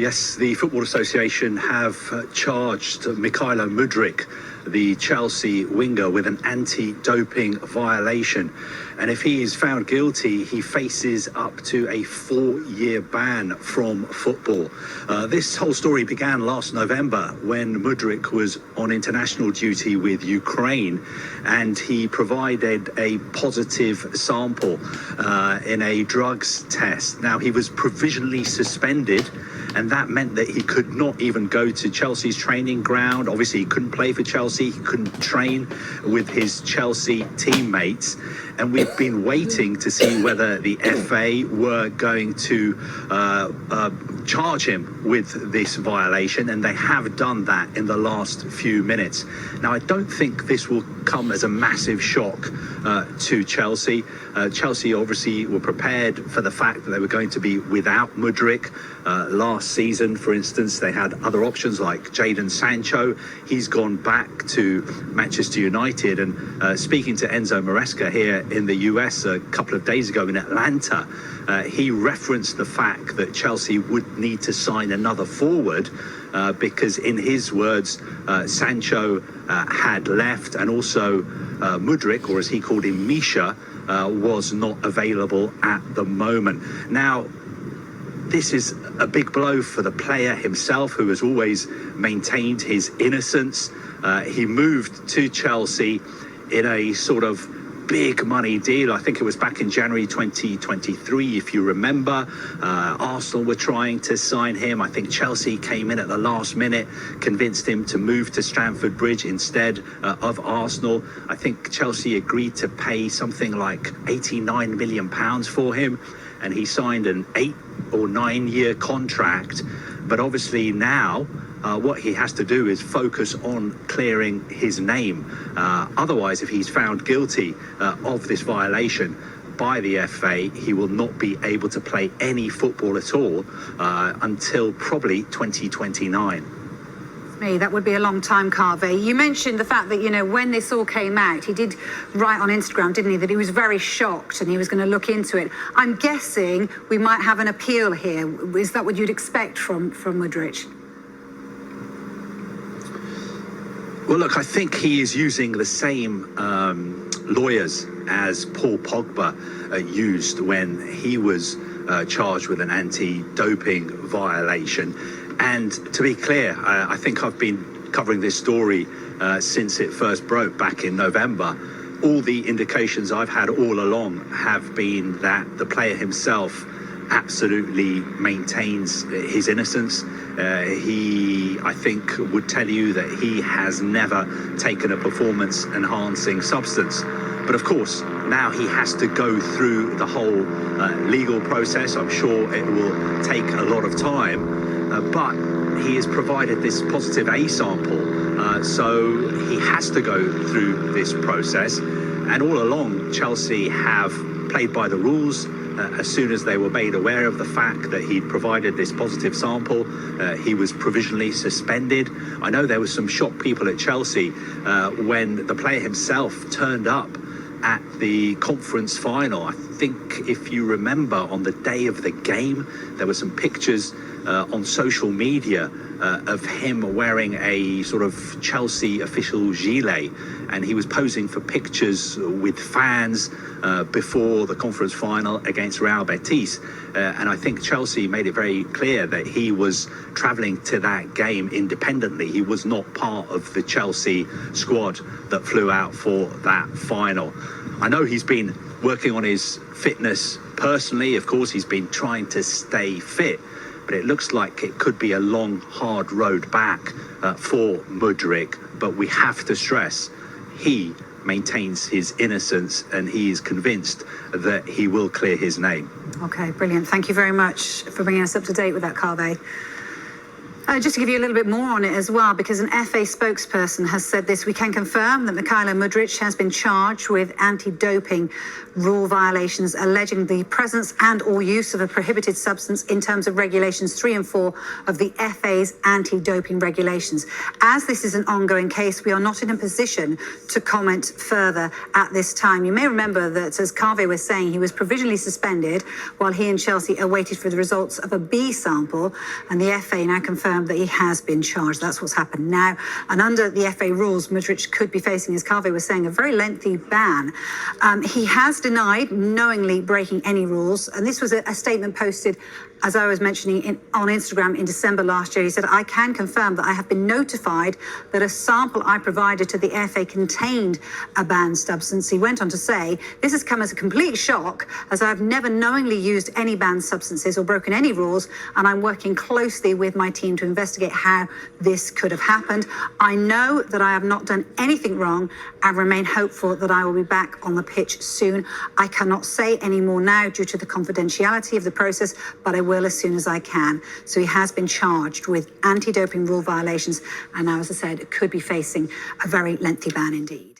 Yes, the Football Association have charged Mykhailo Mudryk, the Chelsea winger, with an anti-doping violation. And if he is found guilty, he faces up to a 4-year ban from football. This whole story began last November when Mudryk was on international duty with Ukraine, and he provided a positive sample in a drugs test. Now, he was provisionally suspended, and that meant that he could not even go to Chelsea's training ground. Obviously, he couldn't play for Chelsea. He couldn't train with his Chelsea teammates. And we've been waiting to see whether the FA were going to charge him with this violation, and they have done that in the last few minutes. Now, I don't think this will come as a massive shock to Chelsea. Chelsea obviously were prepared for the fact that they were going to be without Mudryk. Last season, for instance, they had other options like Jadon Sancho. He's gone back to Manchester United, and speaking to Enzo Maresca here in the US a couple of days ago in Atlanta, he referenced the fact that Chelsea would need to sign another forward because, in his words, Sancho had left, and also Mudryk, or as he called him, Misha, was not available at the moment. Now, this is a big blow for the player himself, who has always maintained his innocence. He moved to Chelsea in a sort of big money deal. I think it was back in January 2023, if you remember. Arsenal were trying to sign him. I think Chelsea came in at the last minute, convinced him to move to Stamford Bridge instead of Arsenal. I think Chelsea agreed to pay something like £89 million for him, and he signed an 8 or 9 year contract. But obviously now what he has to do is focus on clearing his name. Otherwise, if he's found guilty of this violation by the FA, he will not be able to play any football at all until probably 2029. That would be a long time, Carvey. You mentioned the fact that, you know, when this all came out, he did write on Instagram, didn't he, that he was very shocked and he was going to look into it. I'm guessing we might have an appeal here. Is that what you'd expect from Mudryk? Well, look, I think he is using the same lawyers as Paul Pogba used when he was charged with an anti-doping violation. And to be clear, I think I've been covering this story since it first broke back in November. All the indications I've had all along have been that the player himself absolutely maintains his innocence. He, I think, would tell you that he has never taken a performance-enhancing substance. But of course, now he has to go through the whole legal process. I'm sure it will take a lot of time. But he has provided this positive A sample, so he has to go through this process. And all along, Chelsea have played by the rules. As soon as they were made aware of the fact that he'd provided this positive sample, he was provisionally suspended. I know there were some shocked people at Chelsea when the player himself turned up at the conference final. I think, if you remember, on the day of the game, there were some pictures on social media of him wearing a sort of Chelsea official gilet, and he was posing for pictures with fans before the conference final against Real Betis. And I think Chelsea made it very clear that he was travelling to that game independently. He was not part of the Chelsea squad that flew out for that final. I know he's been working on his fitness personally. Of course, he's been trying to stay fit, but it looks like it could be a long, hard road back for Mudryk. But we have to stress, he maintains his innocence, and he is convinced that he will clear his name. Okay, brilliant. Thank you very much for bringing us up to date with that, Carvey. Just to give you a little bit more on it as well, because an FA spokesperson has said this, we can confirm that Mykhailo Mudryk has been charged with anti-doping rule violations, alleging the presence and or use of a prohibited substance in terms of regulations 3 and 4 of the FA's anti-doping regulations. As this is an ongoing case, we are not in a position to comment further at this time. You may remember that, as Carvey was saying, he was provisionally suspended while he and Chelsea awaited for the results of a B sample, and the FA now confirmed that he has been charged. That's what's happened now. And under the FA rules, Mudryk could be facing, as Carvey was saying, a very lengthy ban. He has denied knowingly breaking any rules, and this was a statement posted, as I was mentioning, on Instagram in December last year. He said, I can confirm that I have been notified that a sample I provided to the FA contained a banned substance. He went on to say, this has come as a complete shock, as I have never knowingly used any banned substances or broken any rules, and I'm working closely with my team to investigate how this could have happened. I know that I have not done anything wrong and remain hopeful that I will be back on the pitch soon. I cannot say any more now due to the confidentiality of the process, but I will as soon as I can. So he has been charged with anti-doping rule violations, and now, as I said, could be facing a very lengthy ban indeed.